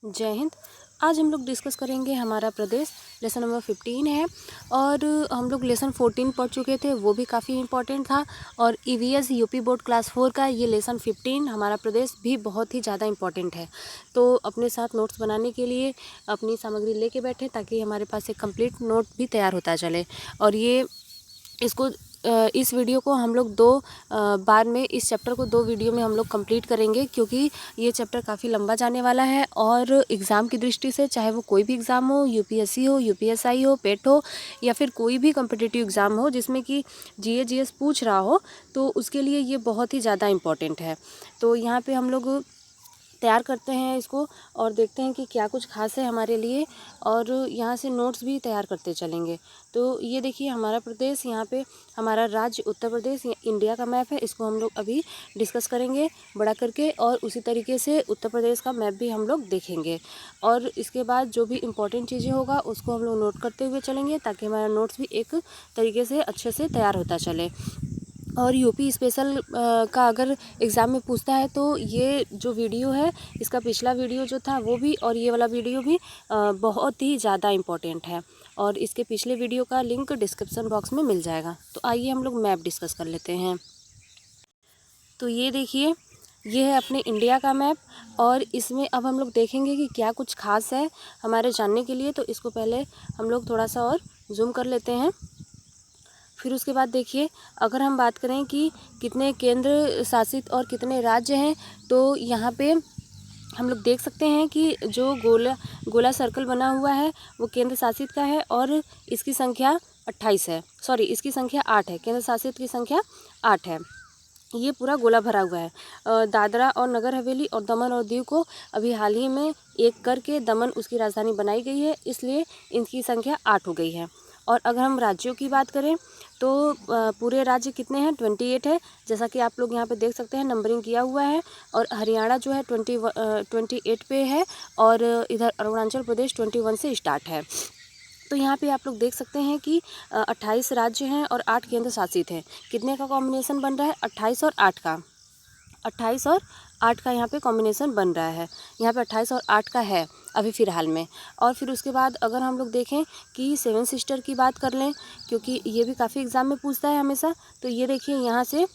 जय हिंद। आज हम लोग डिस्कस करेंगे हमारा प्रदेश। लेसन नंबर 15 है और हम लोग लेसन 14 पढ़ चुके थे, वो भी काफ़ी इम्पोर्टेंट था। और ईवीएस यूपी बोर्ड क्लास 4 का ये लेसन 15 हमारा प्रदेश भी बहुत ही ज़्यादा इम्पोर्टेंट है। तो अपने साथ नोट्स बनाने के लिए अपनी सामग्री लेके बैठे ताकि हमारे पास एक कंप्लीट नोट भी तैयार होता चले। और इस वीडियो को हम लोग बार में, इस चैप्टर को 2 वीडियो में हम लोग कंप्लीट करेंगे, क्योंकि ये चैप्टर काफ़ी लंबा जाने वाला है। और एग्ज़ाम की दृष्टि से, चाहे वो कोई भी एग्ज़ाम हो, यूपीएससी हो, यूपीएसआई हो, पेट हो, या फिर कोई भी कम्पिटिटिव एग्ज़ाम हो जिसमें कि जीएस पूछ रहा हो, तो उसके लिए ये बहुत ही ज़्यादा इम्पॉर्टेंट है। तो यहाँ पे हम लोग तैयार करते हैं इसको और देखते हैं कि क्या कुछ खास है हमारे लिए, और यहाँ से नोट्स भी तैयार करते चलेंगे। तो ये देखिए हमारा प्रदेश, यहाँ पे हमारा राज्य उत्तर प्रदेश, ये इंडिया का मैप है। इसको हम लोग अभी डिस्कस करेंगे बड़ा करके, और उसी तरीके से उत्तर प्रदेश का मैप भी हम लोग देखेंगे। और इसके बाद जो भी इम्पोर्टेंट चीज़ें होगा उसको हम लोग नोट करते हुए चलेंगे, ताकि हमारा नोट्स भी एक तरीके से अच्छे से तैयार होता चले। और यूपी स्पेशल का अगर एग्ज़ाम में पूछता है तो ये जो वीडियो है, इसका पिछला वीडियो जो था वो भी, और ये वाला वीडियो भी बहुत ही ज़्यादा इम्पोर्टेंट है। और इसके पिछले वीडियो का लिंक डिस्क्रिप्शन बॉक्स में मिल जाएगा। तो आइए हम लोग मैप डिस्कस कर लेते हैं। तो ये देखिए, ये है अपने इंडिया का मैप, और इसमें अब हम लोग देखेंगे कि क्या कुछ खास है हमारे जानने के लिए। तो इसको पहले हम लोग थोड़ा सा और जूम कर लेते हैं। फिर उसके बाद देखिए, अगर हम बात करें कि कितने केंद्र शासित और कितने राज्य हैं, तो यहाँ पे हम लोग देख सकते हैं कि जो गोला सर्कल बना हुआ है वो केंद्र शासित का है, और इसकी संख्या 28 है। सॉरी, इसकी संख्या 8 है। केंद्र शासित की संख्या 8 है। ये पूरा गोला भरा हुआ है। दादरा और नगर हवेली और दमन और दीव को अभी हाल ही में एक करके दमन उसकी राजधानी बनाई गई है, इसलिए इनकी संख्या 8 हो गई है। और अगर हम राज्यों की बात करें तो पूरे राज्य कितने हैं? 28 है, जैसा कि आप लोग यहाँ पे देख सकते हैं, नंबरिंग किया हुआ है। और हरियाणा जो है 28 पे है, और इधर अरुणाचल प्रदेश 21 से स्टार्ट है। तो यहाँ पे आप लोग देख सकते हैं कि 28 राज्य हैं और 8 केंद्र शासित हैं। कितने का कॉम्बिनेशन बन रहा है? 28 और 8 का। 28 और 8 का यहाँ पे कॉम्बिनेशन बन रहा है। यहाँ पे 28 और 8 का है अभी फ़िलहाल में। और फिर उसके बाद अगर हम लोग देखें कि 7 सिस्टर की बात कर लें, क्योंकि ये भी काफ़ी एग्ज़ाम में पूछता है हमेशा। तो ये देखिए, यहाँ से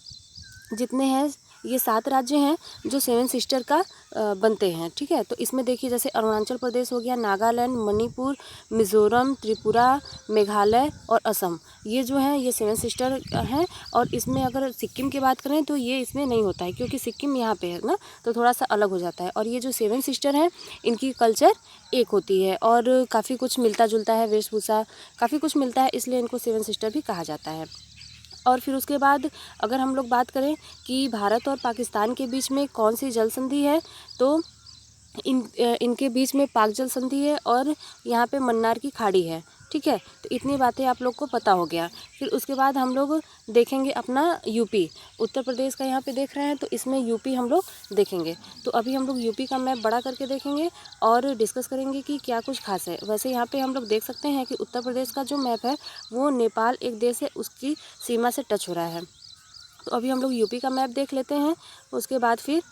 जितने हैं, ये 7 राज्य हैं जो 7 सिस्टर का बनते हैं। ठीक है, तो इसमें देखिए, जैसे अरुणाचल प्रदेश हो गया, नागालैंड, मणिपुर, मिज़ोरम, त्रिपुरा, मेघालय और असम, ये जो हैं ये 7 सिस्टर हैं। और इसमें अगर सिक्किम की बात करें तो ये इसमें नहीं होता है, क्योंकि सिक्किम यहाँ पे है ना, तो थोड़ा सा अलग हो जाता है। और ये जो 7 सिस्टर हैं, इनकी कल्चर एक होती है, और काफ़ी कुछ मिलता जुलता है, वेशभूषा काफ़ी कुछ मिलता है, इसलिए इनको 7 सिस्टर भी कहा जाता है। और फिर उसके बाद अगर हम लोग बात करें कि भारत और पाकिस्तान के बीच में कौन सी जल संधि है, तो इनके बीच में पाक जल संधि है, और यहाँ पे मन्नार की खाड़ी है। ठीक है, तो इतनी बातें आप लोग को पता हो गया। फिर उसके बाद हम लोग देखेंगे अपना यूपी। उत्तर प्रदेश का यहाँ पे देख रहे हैं, तो इसमें यूपी हम लोग देखेंगे। तो अभी हम लोग यूपी का मैप बड़ा करके देखेंगे और डिस्कस करेंगे कि क्या कुछ खास है। वैसे यहाँ पे हम लोग देख सकते हैं कि उत्तर प्रदेश का जो मैप है वो नेपाल एक देश है, उसकी सीमा से टच हो रहा है। तो अभी हम लोग यूपी का मैप देख लेते हैं, उसके बाद फिर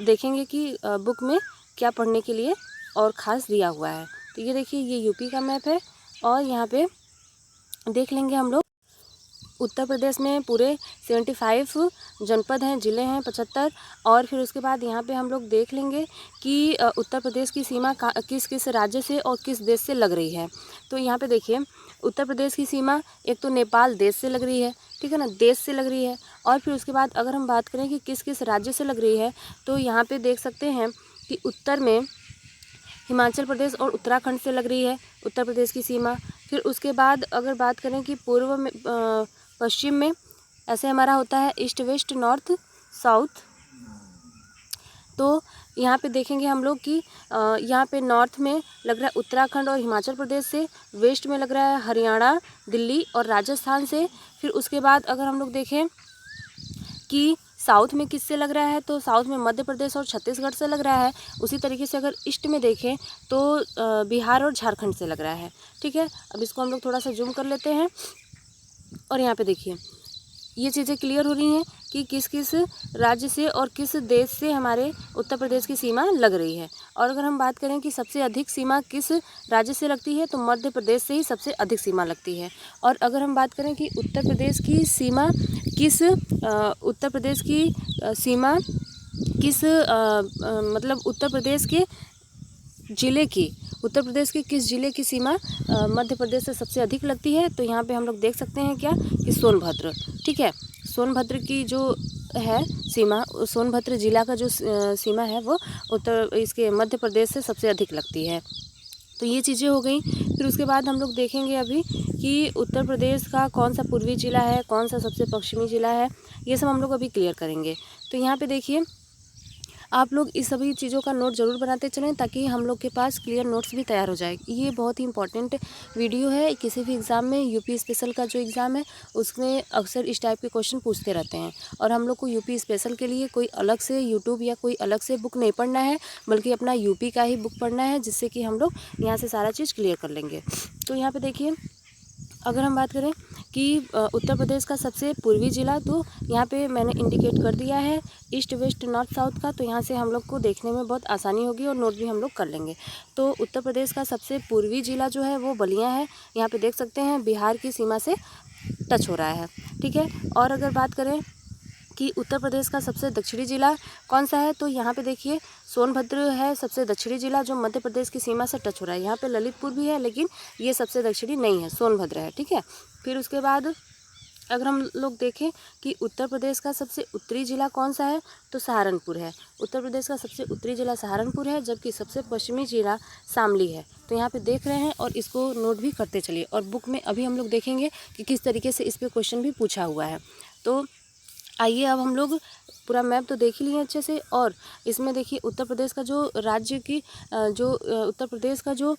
देखेंगे कि बुक में क्या पढ़ने के लिए और ख़ास दिया हुआ है। तो ये देखिए, ये यूपी का मैप है, और यहाँ पे देख लेंगे हम लोग उत्तर प्रदेश में पूरे 75 जनपद हैं, ज़िले हैं 75। और फिर उसके बाद यहाँ पे हम लोग देख लेंगे कि उत्तर प्रदेश की सीमा किस किस राज्य से और किस देश से लग रही है। तो यहाँ पे देखिए, उत्तर प्रदेश की सीमा एक तो नेपाल देश से लग रही है, ठीक है ना, देश से लग रही है। और फिर उसके बाद अगर हम बात करें कि किस किस राज्य से लग रही है, तो यहाँ पे देख सकते हैं कि उत्तर में हिमाचल प्रदेश और उत्तराखंड से लग रही है उत्तर प्रदेश की सीमा। फिर उसके बाद अगर बात करें कि पूर्व में पश्चिम में, ऐसे हमारा होता है ईस्ट वेस्ट नॉर्थ साउथ। तो यहाँ पे देखेंगे हम लोग कि यहाँ पे नॉर्थ में लग रहा है उत्तराखंड और हिमाचल प्रदेश से, वेस्ट में लग रहा है हरियाणा, दिल्ली और राजस्थान से। फिर उसके बाद अगर हम लोग देखें कि साउथ में किससे लग रहा है, तो साउथ में मध्य प्रदेश और छत्तीसगढ़ से लग रहा है। उसी तरीके से अगर ईस्ट में देखें तो बिहार और झारखंड से लग रहा है। ठीक है, अब इसको हम लोग थोड़ा सा जूम कर लेते हैं, और यहाँ पे देखिए, ये चीज़ें क्लियर हो रही हैं कि किस किस राज्य से और किस देश से हमारे उत्तर प्रदेश की सीमा लग रही है। और अगर हम बात करें कि सबसे अधिक सीमा किस राज्य से लगती है, तो मध्य प्रदेश से ही सबसे अधिक सीमा लगती है। और अगर हम बात करें कि उत्तर प्रदेश की सीमा किस मतलब उत्तर प्रदेश के किस ज़िले की सीमा मध्य प्रदेश से सबसे अधिक लगती है, तो यहाँ पे हम लोग देख सकते हैं क्या कि सोनभद्र। ठीक है, सोनभद्र की जो है सीमा, सोनभद्र जिला का जो सीमा है वो इसके मध्य प्रदेश से सबसे अधिक लगती है। तो ये चीज़ें हो गई। फिर उसके बाद हम लोग देखेंगे अभी कि उत्तर प्रदेश का कौन सा पूर्वी ज़िला है, कौन सा सबसे पश्चिमी ज़िला है, ये सब हम लोग अभी क्लियर करेंगे। तो यहाँ पे देखिए, आप लोग इस सभी चीज़ों का नोट ज़रूर बनाते चलें ताकि हम लोग के पास क्लियर नोट्स भी तैयार हो जाए। ये बहुत ही इंपॉर्टेंट वीडियो है। किसी भी एग्ज़ाम में, यूपी स्पेशल का जो एग्ज़ाम है उसमें अक्सर इस टाइप के क्वेश्चन पूछते रहते हैं। और हम लोग को यूपी स्पेशल के लिए कोई अलग से यूट्यूब या कोई अलग से बुक नहीं पढ़ना है, बल्कि अपना यूपी का ही बुक पढ़ना है, जिससे कि हम लोग यहाँ से सारा चीज़ क्लियर कर लेंगे। तो यहाँ पर देखिए, अगर हम बात करें कि उत्तर प्रदेश का सबसे पूर्वी ज़िला, तो यहाँ पे मैंने इंडिकेट कर दिया है ईस्ट वेस्ट नॉर्थ साउथ का, तो यहाँ से हम लोग को देखने में बहुत आसानी होगी और नोट भी हम लोग कर लेंगे। तो उत्तर प्रदेश का सबसे पूर्वी ज़िला जो है वो बलिया है। यहाँ पे देख सकते हैं बिहार की सीमा से टच हो रहा है। ठीक है, और अगर बात करें कि उत्तर प्रदेश का सबसे दक्षिणी ज़िला कौन सा है, तो यहाँ पे देखिए सोनभद्र है सबसे दक्षिणी ज़िला, जो मध्य प्रदेश की सीमा से टच हो रहा है। यहाँ पे ललितपुर भी है, लेकिन ये सबसे दक्षिणी नहीं है, सोनभद्र है। ठीक है, फिर उसके बाद अगर हम लोग देखें कि उत्तर प्रदेश का सबसे उत्तरी ज़िला कौन सा है, तो सहारनपुर है। उत्तर प्रदेश का सबसे उत्तरी ज़िला सहारनपुर है, जबकि सबसे पश्चिमी ज़िला शामली है। तो यहाँ पे देख रहे हैं और इसको नोट भी करते चलिए। और बुक में अभी हम लोग देखेंगे कि किस तरीके से इस पर क्वेश्चन भी पूछा हुआ है। तो आइए, अब हम लोग पूरा मैप तो देख ही लिए अच्छे से। और इसमें देखिए उत्तर प्रदेश का जो उत्तर प्रदेश का जो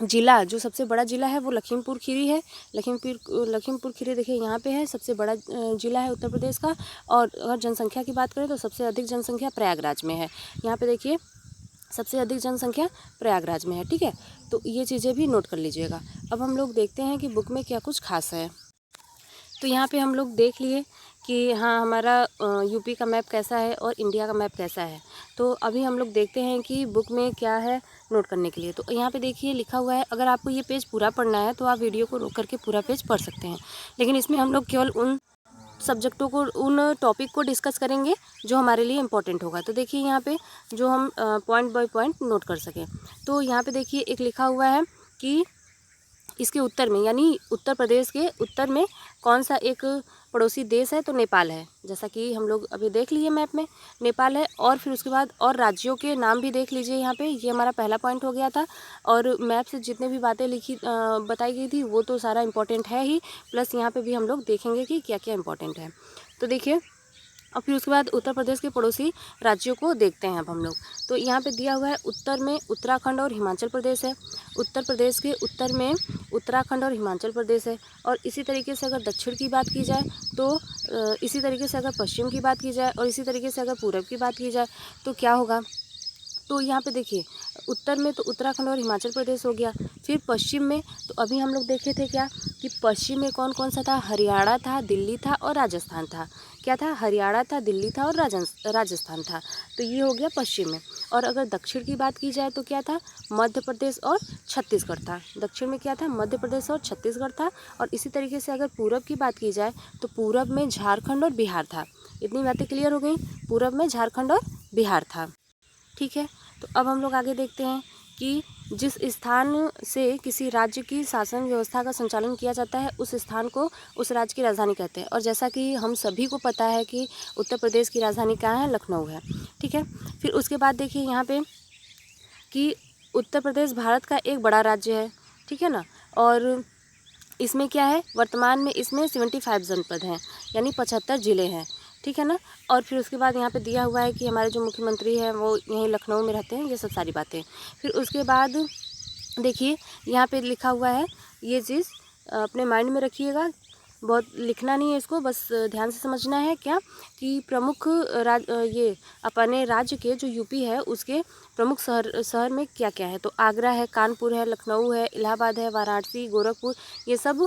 ज़िला, जो सबसे बड़ा ज़िला है वो लखीमपुर खीरी है। लखीमपुर खीरी देखिए यहाँ पे है, सबसे बड़ा ज़िला है उत्तर प्रदेश का। और अगर जनसंख्या की बात करें तो सबसे अधिक जनसंख्या प्रयागराज में है। यहाँ पे देखिए सबसे अधिक जनसंख्या प्रयागराज में है। ठीक है, तो ये चीज़ें भी नोट कर लीजिएगा। अब हम लोग देखते हैं कि बुक में क्या कुछ खास है। तो यहाँ पे हम लोग देख लिए कि हाँ, हमारा यूपी का मैप कैसा है और इंडिया का मैप कैसा है। तो अभी हम लोग देखते हैं कि बुक में क्या है नोट करने के लिए। तो यहाँ पे देखिए लिखा हुआ है, अगर आपको ये पेज पूरा पढ़ना है तो आप वीडियो को रोक करके पूरा पेज पढ़ सकते हैं, लेकिन इसमें हम लोग केवल उन सब्जेक्टों को, उन टॉपिक को डिस्कस करेंगे जो हमारे लिए इम्पोर्टेंट होगा। तो देखिए यहाँ पे जो हम पॉइंट बाय पॉइंट नोट कर सकें। तो यहाँ पे देखिए एक लिखा हुआ है कि इसके उत्तर में, यानी उत्तर प्रदेश के उत्तर में कौन सा एक पड़ोसी देश है, तो नेपाल है। जैसा कि हम लोग अभी देख लिए मैप में, नेपाल है। और फिर उसके बाद और राज्यों के नाम भी देख लीजिए यहाँ पे, ये हमारा पहला पॉइंट हो गया था। और मैप से जितने भी बातें बताई गई थी वो तो सारा इम्पोर्टेंट है ही, प्लस यहाँ पे भी हम लोग देखेंगे कि क्या क्या इम्पोर्टेंट है। तो देखिए, और फिर उसके बाद उत्तर प्रदेश के पड़ोसी राज्यों को देखते हैं अब हम लोग। तो यहाँ पे दिया हुआ है उत्तर में उत्तराखंड और हिमाचल प्रदेश है। उत्तर प्रदेश के उत्तर में उत्तराखंड और हिमाचल प्रदेश है। और इसी तरीके से अगर दक्षिण की बात की जाए तो इसी तरीके से अगर पश्चिम की बात की जाए और इसी तरीके से अगर पूरब की बात की जाए तो क्या होगा। तो यहाँ पे देखिए उत्तर में तो उत्तराखंड और हिमाचल प्रदेश हो गया। फिर पश्चिम में तो अभी हम लोग देखे थे क्या कि पश्चिम में कौन कौन सा था, हरियाणा था, दिल्ली था और राजस्थान था। क्या था, हरियाणा था, दिल्ली था और राजस्थान था। तो ये हो गया पश्चिम में। और अगर दक्षिण की बात की जाए तो क्या था, मध्य प्रदेश और छत्तीसगढ़ था। दक्षिण में क्या था, मध्य प्रदेश और छत्तीसगढ़ था। और इसी तरीके से अगर पूरब की बात की जाए तो पूरब में झारखंड और बिहार था। इतनी बातें क्लियर हो गई, पूरब में झारखंड और बिहार था। ठीक है, तो अब हम लोग आगे देखते हैं कि जिस स्थान से किसी राज्य की शासन व्यवस्था का संचालन किया जाता है उस स्थान को उस राज्य की राजधानी कहते हैं। और जैसा कि हम सभी को पता है कि उत्तर प्रदेश की राजधानी कहाँ है, लखनऊ है। ठीक है, फिर उसके बाद देखिए यहाँ पे कि उत्तर प्रदेश भारत का एक बड़ा राज्य है। ठीक है ना, और इसमें क्या है, वर्तमान में इसमें 75 जनपद हैं, यानी 75 ज़िले हैं। ठीक है ना, और फिर उसके बाद यहाँ पे दिया हुआ है कि हमारे जो मुख्यमंत्री हैं वो यहीं लखनऊ में रहते हैं, ये सब सारी बातें। फिर उसके बाद देखिए यहाँ पे लिखा हुआ है, ये चीज़ अपने माइंड में रखिएगा बहुत लिखना नहीं है इसको, बस ध्यान से समझना है क्या कि प्रमुख ये अपने राज्य के जो यूपी है उसके प्रमुख शहर में क्या क्या है। तो आगरा है, कानपुर है, लखनऊ है, इलाहाबाद है, वाराणसी, गोरखपुर, ये सब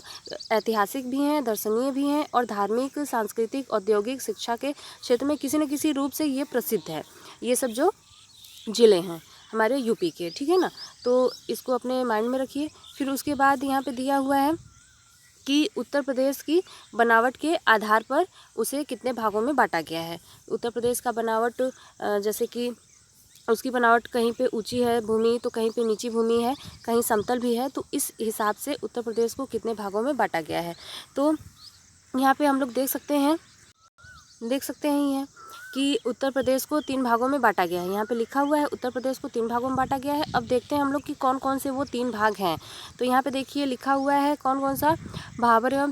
ऐतिहासिक भी हैं, दर्शनीय भी हैं और धार्मिक, सांस्कृतिक, औद्योगिक, शिक्षा के क्षेत्र में किसी न किसी रूप से ये प्रसिद्ध है। ये सब जो ज़िले हैं हमारे यूपी के, ठीक है ना। तो इसको अपने माइंड में रखिए। फिर उसके बाद यहाँ पे दिया हुआ है कि उत्तर प्रदेश की बनावट के आधार पर उसे कितने भागों में बांटा गया है। उत्तर प्रदेश का बनावट जैसे कि उसकी बनावट कहीं पे ऊंची है भूमि तो कहीं पे नीची भूमि है, कहीं समतल भी है, तो इस हिसाब से उत्तर प्रदेश को कितने भागों में बांटा गया है। तो यहाँ पे हम लोग देख सकते हैं ये कि उत्तर प्रदेश को 3 भागों में बांटा गया है। यहाँ पे लिखा हुआ है उत्तर प्रदेश को 3 भागों में बांटा गया है। अब देखते हैं हम लोग कि कौन कौन से वो 3 भाग हैं। तो यहाँ पे देखिए लिखा हुआ है कौन कौन सा, भाबर एवं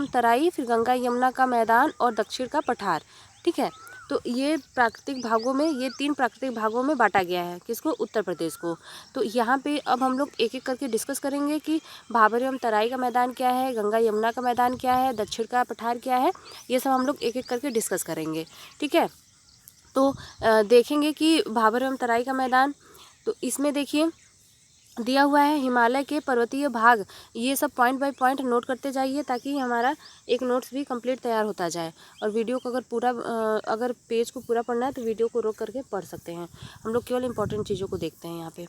तराई, फिर गंगा यमुना का मैदान और दक्षिण का पठार, ठीक है। तो ये प्राकृतिक भागों में, ये 3 प्राकृतिक भागों में बांटा गया है किसको, उत्तर प्रदेश को। तो यहाँ पे अब हम लोग एक एक करके डिस्कस करेंगे कि भाबर एवं तराई का मैदान क्या है, गंगा यमुना का मैदान क्या है, दक्षिण का पठार क्या है, ये सब हम लोग एक एक करके डिस्कस करेंगे, ठीक है। तो देखेंगे कि भाबर एवं तराई का मैदान, तो इसमें देखिए दिया हुआ है हिमालय के पर्वतीय भाग। ये सब पॉइंट बाय पॉइंट नोट करते जाइए ताकि हमारा एक नोट्स भी कंप्लीट तैयार होता जाए। और वीडियो को अगर पेज को पूरा पढ़ना है तो वीडियो को रोक करके पढ़ सकते हैं। हम लोग केवल इंपॉर्टेंट चीज़ों को देखते हैं यहाँ पे।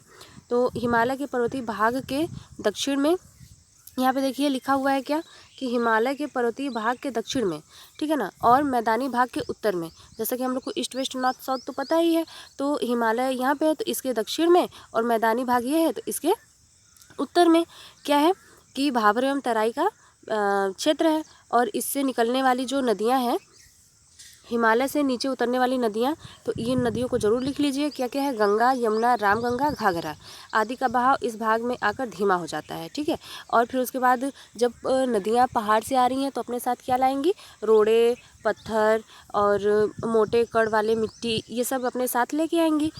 तो हिमालय के पर्वतीय भाग के दक्षिण में, यहाँ पे देखिए लिखा हुआ है क्या कि हिमालय के पर्वतीय भाग के दक्षिण में, ठीक है ना, और मैदानी भाग के उत्तर में। जैसा कि हम लोग को ईस्ट वेस्ट नॉर्थ साउथ तो पता ही है, तो हिमालय यहाँ पे है तो इसके दक्षिण में, और मैदानी भाग ये है तो इसके उत्तर में क्या है कि भाबर एवं तराई का क्षेत्र है। और इससे निकलने वाली जो नदियाँ हैं, हिमालय से नीचे उतरने वाली नदियाँ, तो ये नदियों को जरूर लिख लीजिए क्या क्या है, गंगा, यमुना, रामगंगा, घाघरा आदि का बहाव इस भाग में आकर धीमा हो जाता है, ठीक है। और फिर उसके बाद जब नदियाँ पहाड़ से आ रही हैं तो अपने साथ क्या लाएंगी, रोड़े, पत्थर और मोटे कड़ वाले मिट्टी, ये सब अपने साथ लेके आएंगी।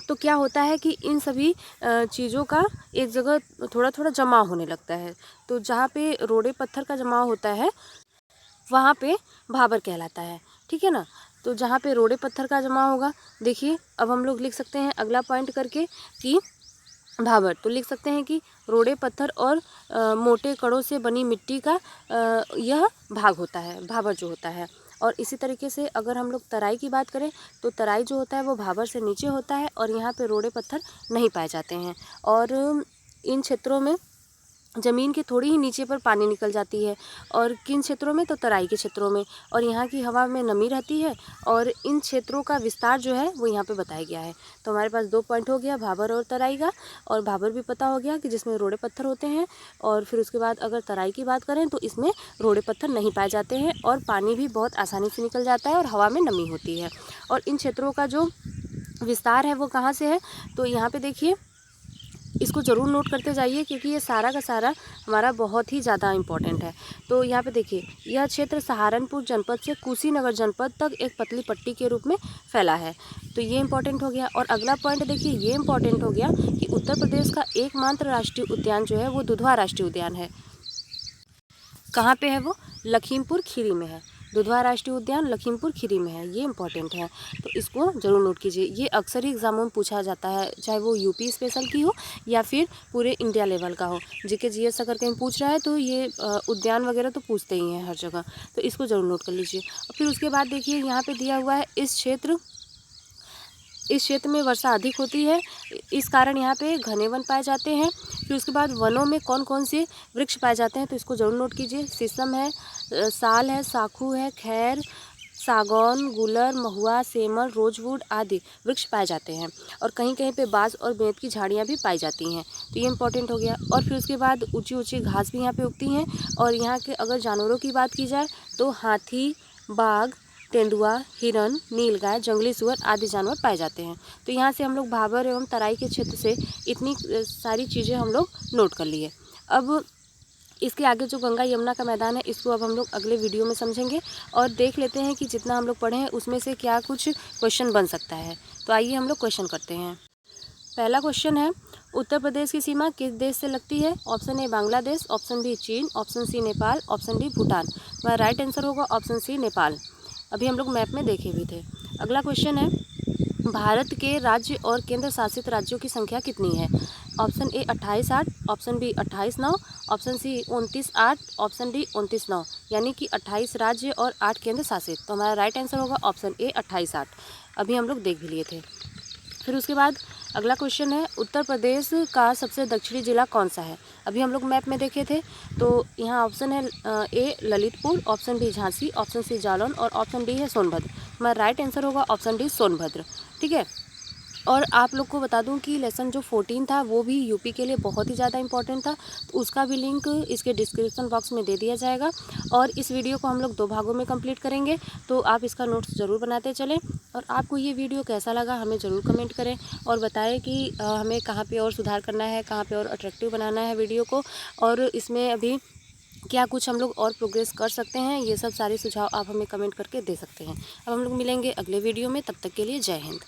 तो क्या होता है कि इन सभी चीज़ों का एक जगह थोड़ा थोड़ा जमाव होने लगता है। तो जहाँ पे रोड़े पत्थर का जमाव होता है वहाँ पे भाबर कहलाता है, ठीक है ना। तो जहाँ पे रोड़े पत्थर का जमा होगा, देखिए अब हम लोग लिख सकते हैं अगला पॉइंट करके कि भाबर, तो लिख सकते हैं कि रोड़े पत्थर और मोटे कड़ों से बनी मिट्टी का यह भाग होता है, भाबर जो होता है। और इसी तरीके से अगर हम लोग तराई की बात करें तो तराई जो होता है वो भाबर से नीचे होता है और यहाँ पे रोड़े पत्थर नहीं पाए जाते हैं। और इन क्षेत्रों में ज़मीन के थोड़ी ही नीचे पर पानी निकल जाती है। और किन क्षेत्रों में, तो तराई के क्षेत्रों में। और यहाँ की हवा में नमी रहती है और इन क्षेत्रों का विस्तार जो है वो यहाँ पे बताया गया है। तो हमारे पास 2 पॉइंट हो गया, भाबर और तराई का। और भाबर भी पता हो गया कि जिसमें रोड़े पत्थर होते हैं। और फिर उसके बाद अगर तराई की बात करें तो इसमें रोड़े पत्थर नहीं पाए जाते हैं और पानी भी बहुत आसानी से निकल जाता है और हवा में नमी होती है। और इन क्षेत्रों का जो विस्तार है वो कहाँ से है, तो यहाँ पे देखिए इसको ज़रूर नोट करते जाइए क्योंकि ये सारा का सारा हमारा बहुत ही ज़्यादा इम्पॉर्टेंट है। तो यहाँ पे देखिए यह क्षेत्र सहारनपुर जनपद से कुशीनगर जनपद तक एक पतली पट्टी के रूप में फैला है। तो ये इम्पॉर्टेंट हो गया। और अगला पॉइंट देखिए ये इम्पॉर्टेंट हो गया कि उत्तर प्रदेश का एकमात्र राष्ट्रीय उद्यान जो है वो दुधवा राष्ट्रीय उद्यान है। कहाँ पे है वो, लखीमपुर खीरी में है। दुधवा राष्ट्रीय उद्यान लखीमपुर खीरी में है, ये इंपॉर्टेंट है। तो इसको ज़रूर नोट कीजिए। ये अक्सर ही एग्जामों में पूछा जाता है, चाहे वो यूपी स्पेशल की हो या फिर पूरे इंडिया लेवल का हो। जीके जीएस अगर कहीं पूछ रहा है तो ये उद्यान वगैरह तो पूछते ही हैं हर जगह, तो इसको ज़रूर नोट कर लीजिए। और फिर उसके बाद देखिए यहाँ पे दिया हुआ है इस क्षेत्र में वर्षा अधिक होती है, इस कारण यहाँ पे घने वन पाए जाते हैं। फिर उसके बाद वनों में कौन कौन से वृक्ष पाए जाते हैं, तो इसको ज़रूर नोट कीजिए। शीशम है, साल है, साखू है, खैर, सागौन, गुलर, महुआ, सेमर, रोजवुड आदि वृक्ष पाए जाते हैं। और कहीं कहीं पे बांस और बेंत की झाड़ियाँ भी पाई जाती हैं, तो ये इंपॉर्टेंट हो गया। और फिर उसके बाद ऊंची ऊंची घास भी यहाँ पे उगती हैं। और यहाँ के अगर जानवरों की बात की जाए तो हाथी, बाघ, तेंदुआ, हिरन, नीलगाय, जंगली सुअर आदि जानवर पाए जाते हैं। तो यहाँ से हम लोग भाबर एवं तराई के क्षेत्र से इतनी सारी चीज़ें हम लोग नोट कर लिए। अब इसके आगे जो गंगा यमुना का मैदान है इसको अब हम लोग अगले वीडियो में समझेंगे और देख लेते हैं कि जितना हम लोग पढ़े हैं उसमें से क्या कुछ क्वेश्चन बन सकता है। तो आइए हम लोग क्वेश्चन करते हैं। पहला क्वेश्चन है, उत्तर प्रदेश की सीमा किस देश से लगती है? Option A Bangladesh, option B चीन, option C Nepal, option D Bhutan. वह राइट आंसर होगा ऑप्शन सी नेपाल। अभी हम लोग मैप में देखे भी थे। अगला क्वेश्चन है, भारत के राज्य और केंद्र शासित राज्यों की संख्या कितनी है? Option A 28 8, option B 28 9, option C 29 8, option D 29 9। यानी कि 28 राज्य और 8 केंद्र शासित। तो हमारा राइट आंसर होगा ऑप्शन ए 28 8। अभी हम लोग देख भी लिए थे। फिर उसके बाद अगला क्वेश्चन है, उत्तर प्रदेश का सबसे दक्षिणी जिला कौन सा है? अभी हम लोग मैप में देखे थे। तो यहाँ ऑप्शन है A Lalitpur, option B Jhansi, option C Jalaun और ऑप्शन डी है सोनभद्र। हमारा राइट आंसर होगा ऑप्शन डी सोनभद्र। ठीक है। और आप लोग को बता दूं कि लेसन जो 14 था वो भी यूपी के लिए बहुत ही ज़्यादा इंपॉर्टेंट था। तो उसका भी लिंक इसके डिस्क्रिप्शन बॉक्स में दे दिया जाएगा। और इस वीडियो को हम लोग 2 भागों में कंप्लीट करेंगे, तो आप इसका नोट्स ज़रूर बनाते चलें। और आपको ये वीडियो कैसा लगा हमें ज़रूर कमेंट करें और बताएं कि हमें कहाँ पे और सुधार करना है, कहाँ पे और अट्रैक्टिव बनाना है वीडियो को, और इसमें अभी क्या कुछ हम लोग और प्रोग्रेस कर सकते हैं। ये सब सारे सुझाव आप हमें कमेंट करके दे सकते हैं। अब हम लोग मिलेंगे अगले वीडियो में, तब तक के लिए जय हिंद।